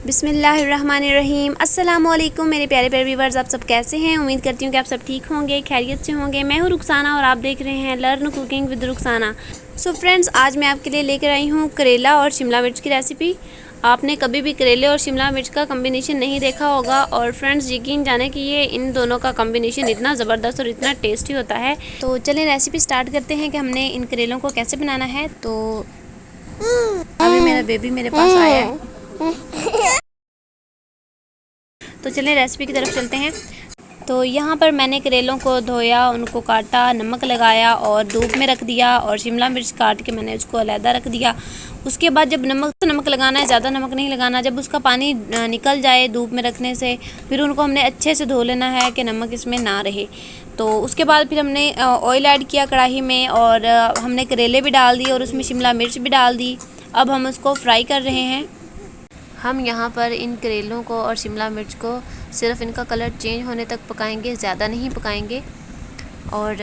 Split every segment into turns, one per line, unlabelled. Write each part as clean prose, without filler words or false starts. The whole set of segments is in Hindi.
बिस्मिल्लाहिर्रहमानिर्रहीम। अस्सलामुअलैकुम मेरे प्यारे प्यारे व्यूअर्स, आप सब कैसे हैं? उम्मीद करती हूँ कि आप सब ठीक होंगे, खैरियत से होंगे। मैं हूँ रुखसाना और आप देख रहे हैं learn cooking with Rukhsana. So friends, आज मैं आपके लिए लेकर आई हूँ करेला और शिमला मिर्च की रेसिपी। आपने कभी भी करेले और शिमला मिर्च का कम्बिनेशन नहीं देखा होगा और फ्रेंड्स यकीन जाने कि ये इन दोनों का कम्बिनेशन इतना ज़बरदस्त और इतना टेस्टी होता है। तो चलें रेसिपी स्टार्ट करते हैं कि हमने इन करेलों को कैसे बनाना है। तो अभी मेरा बेबी मेरे पास आया है, तो चलें रेसिपी की तरफ चलते हैं। तो यहाँ पर मैंने करेलों को धोया, उनको काटा, नमक लगाया और धूप में रख दिया और शिमला मिर्च काट के मैंने उसको अलहदा रख दिया। उसके बाद जब नमक लगाना है, ज़्यादा नमक नहीं लगाना। जब उसका पानी निकल जाए धूप में रखने से, फिर उनको हमने अच्छे से धो लेना है कि नमक इसमें ना रहे। तो उसके बाद फिर हमने ऑयल ऐड किया कढ़ाई में और हमने करेले भी डाल दिए और उसमें शिमला मिर्च भी डाल दी। अब हम उसको फ्राई कर रहे हैं। हम यहाँ पर इन करेलों को और शिमला मिर्च को सिर्फ इनका कलर चेंज होने तक पकाएंगे, ज़्यादा नहीं पकाएंगे। और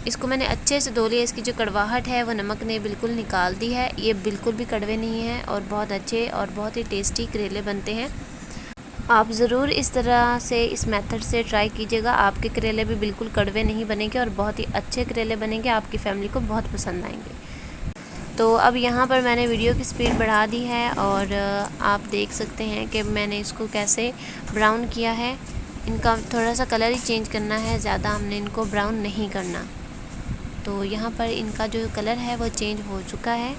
इसको मैंने अच्छे से धो लिया। इसकी जो कड़वाहट है वो नमक ने बिल्कुल निकाल दी है। ये बिल्कुल भी कड़वे नहीं हैं और बहुत अच्छे और बहुत ही टेस्टी करेले बनते हैं। आप ज़रूर इस तरह से, इस मेथड से ट्राई कीजिएगा। आपके करेले भी बिल्कुल कड़वे नहीं बनेंगे और बहुत ही अच्छे करेले बनेंगे। आपकी फैमिली को बहुत पसंद आएंगे। तो अब यहाँ पर मैंने वीडियो की स्पीड बढ़ा दी है और आप देख सकते हैं कि मैंने इसको कैसे ब्राउन किया है। इनका थोड़ा सा कलर ही चेंज करना है, ज़्यादा हमने इनको ब्राउन नहीं करना। तो यहाँ पर इनका जो कलर है वो चेंज हो चुका है।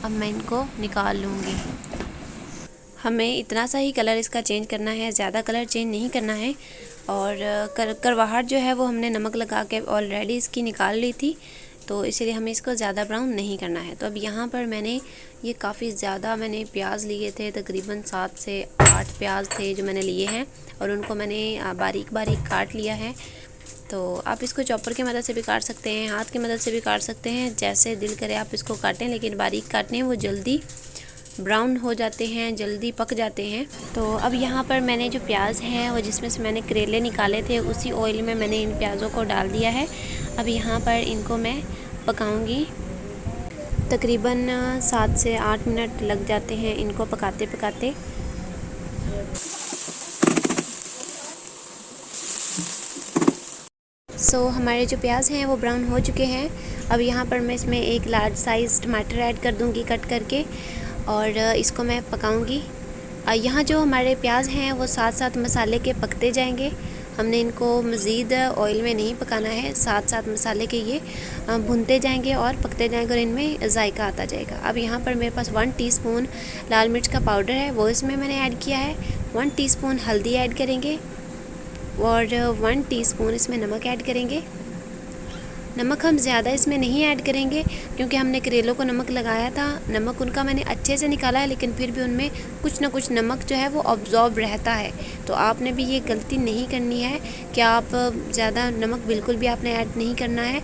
अब मैं इनको निकाल लूँगी। हमें इतना सा ही कलर इसका चेंज करना है, ज़्यादा कलर चेंज नहीं करना है। और करवाहट जो है वो हमने नमक लगा के ऑलरेडी इसकी निकाल ली थी, तो इसीलिए हमें इसको ज़्यादा ब्राउन नहीं करना है। तो अब यहाँ पर मैंने ये काफ़ी ज़्यादा प्याज लिए थे, तकरीबन 7 से 8 प्याज थे जो मैंने लिए हैं और उनको मैंने बारीक बारीक काट लिया है। तो आप इसको चॉपर की मदद से भी काट सकते हैं, हाथ की मदद से भी काट सकते हैं, जैसे दिल करे आप इसको काटें, लेकिन बारीक काटने वो जल्दी ब्राउन हो जाते हैं, जल्दी पक जाते हैं। तो अब यहाँ पर मैंने जो प्याज हैं वो जिसमें से मैंने करेले निकाले थे, उसी ऑयल में मैंने इन प्याज़ों को डाल दिया है। अब यहाँ पर इनको मैं पकाऊंगी। तकरीबन 7 से 8 मिनट लग जाते हैं इनको पकाते पकाते। हमारे जो प्याज हैं वो ब्राउन हो चुके हैं। अब यहाँ पर मैं इसमें एक लार्ज साइज़ टमाटर ऐड कर दूँगी कट करके और इसको मैं पकाऊंगी। यहाँ जो हमारे प्याज हैं वो साथ साथ मसाले के पकते जाएंगे। हमने इनको मज़ीद ऑयल में नहीं पकाना है, साथ साथ मसाले के ये भुनते जाएंगे और पकते जाएंगे और इनमें जायका आता जाएगा। अब यहाँ पर मेरे पास 1 टीस्पून लाल मिर्च का पाउडर है, वो इसमें मैंने ऐड किया है। 1 टीस्पून हल्दी ऐड करेंगे और 1 टीस्पून इसमें नमक ऐड करेंगे। नमक हम ज़्यादा इसमें नहीं ऐड करेंगे क्योंकि हमने करेलों को नमक लगाया था। नमक उनका मैंने अच्छे से निकाला है, लेकिन फिर भी उनमें कुछ ना कुछ नमक जो है वो ऑब्जॉर्ब रहता है। तो आपने भी ये गलती नहीं करनी है कि आप ज़्यादा नमक बिल्कुल भी आपने ऐड नहीं करना है।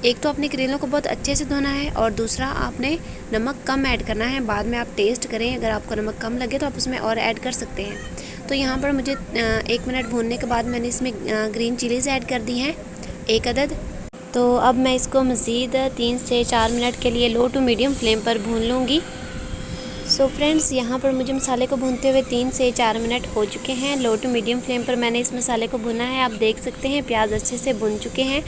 एक तो अपने करेलों को बहुत अच्छे से धोना है और दूसरा आपने नमक कम ऐड करना है। बाद में आप टेस्ट करें, अगर आपको नमक कम लगे तो आप उसमें और ऐड कर सकते हैं। तो यहाँ पर मुझे 1 मिनट भूनने के बाद मैंने इसमें ग्रीन चिलीज़ ऐड कर दी हैं 1 अदद। तो अब मैं इसको मज़ीद 3 से 4 मिनट के लिए लो टू मीडियम फ्लेम पर भून लूँगी। फ्रेंड्स, यहाँ पर मुझे मसाले को भूनते हुए 3 से 4 मिनट हो चुके हैं। लो टू मीडियम फ्लेम पर मैंने इस मसाले को भुना है। आप देख सकते हैं प्याज अच्छे से भुन चुके हैं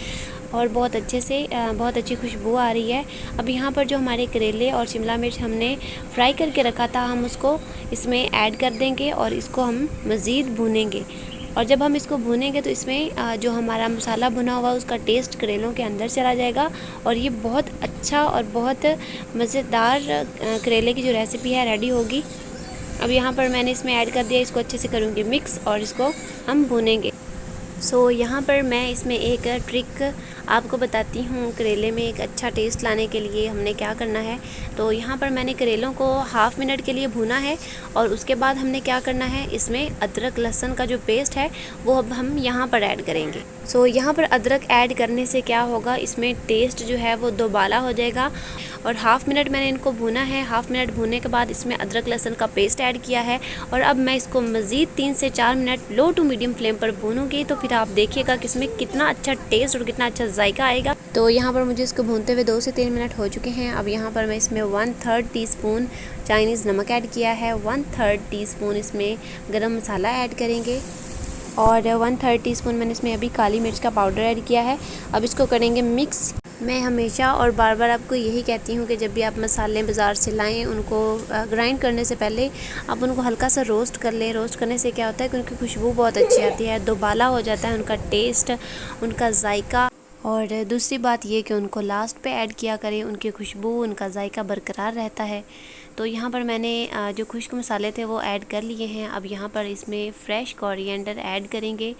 और बहुत अच्छी खुशबू आ रही है। अब यहाँ पर जो हमारे करेले और शिमला मिर्च हमने फ्राई करके रखा था, हम उसको इसमें ऐड कर देंगे और इसको हम मज़ीद भूनेंगे। और जब हम इसको भूनेंगे तो इसमें जो हमारा मसाला भुना हुआ उसका टेस्ट करेलों के अंदर चला जाएगा और ये बहुत अच्छा और बहुत मज़ेदार करेले की जो रेसिपी है रेडी होगी। अब यहाँ पर मैंने इसमें ऐड कर दिया, इसको अच्छे से करूँगी मिक्स और इसको हम भूनेंगे। यहाँ पर मैं इसमें एक ट्रिक आपको बताती हूँ। करेले में एक अच्छा टेस्ट लाने के लिए हमने क्या करना है। तो यहाँ पर मैंने करेलों को हाफ़ मिनट के लिए भूना है और उसके बाद हमने क्या करना है, इसमें अदरक लहसुन का जो पेस्ट है वो अब हम यहाँ पर ऐड करेंगे। यहाँ पर अदरक ऐड करने से क्या होगा, इसमें टेस्ट जो है वो दोबाला हो जाएगा। और हाफ़ मिनट मैंने इनको भूना है। हाफ़ मिनट भूनने के बाद इसमें अदरक लहसुन का पेस्ट ऐड किया है और अब मैं इसको मज़ीद 3 से 4 minute low to medium flame पर भूनूंगी। तो फिर आप देखिएगा कि इसमें कितना अच्छा टेस्ट और कितना अच्छा जायका आएगा। तो यहाँ पर मुझे इसको भूनते हुए 2 से 3 मिनट हो चुके हैं। अब यहाँ पर मैं इसमें 1/3 टीस्पून चाइनीज़ नमक ऐड किया है, 1/3 टीस्पून इसमें गरम मसाला ऐड करेंगे और 1/3 टीस्पून मैंने इसमें अभी काली मिर्च का पाउडर ऐड किया है। अब इसको करेंगे मिक्स। मैं हमेशा और बार बार आपको यही कहती हूँ कि जब भी आप मसाले बाज़ार से लाएं, उनको ग्राइंड करने से पहले आप उनको हल्का सा रोस्ट कर लें। रोस्ट करने से क्या होता है कि उनकी खुशबू बहुत अच्छी आती है, दोबाला हो जाता है उनका टेस्ट, उनका जायका। और दूसरी बात ये कि उनको लास्ट पे ऐड किया करें, उनकी खुशबू, उनका जायका बरकरार रहता है। तो यहाँ पर मैंने जो खुश्क मसाले थे वो ऐड कर लिए हैं। अब यहाँ पर इसमें फ़्रेश कोरिएंडर ऐड करेंगे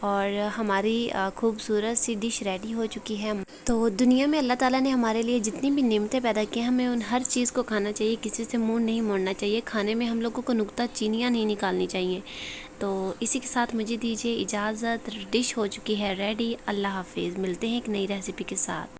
और हमारी खूबसूरत सी डिश रेडी हो चुकी है। तो दुनिया में अल्लाह ताला ने हमारे लिए जितनी भी नेमतें पैदा की हैं, हमें उन हर चीज़ को खाना चाहिए, किसी से मुंह नहीं मोड़ना चाहिए। खाने में हम लोगों को नुक्ताचीनियाँ नहीं निकालनी चाहिए। तो इसी के साथ मुझे दीजिए इजाज़त। डिश हो चुकी है रेडी। अल्लाह हाफिज़। मिलते हैं एक नई रेसिपी के साथ।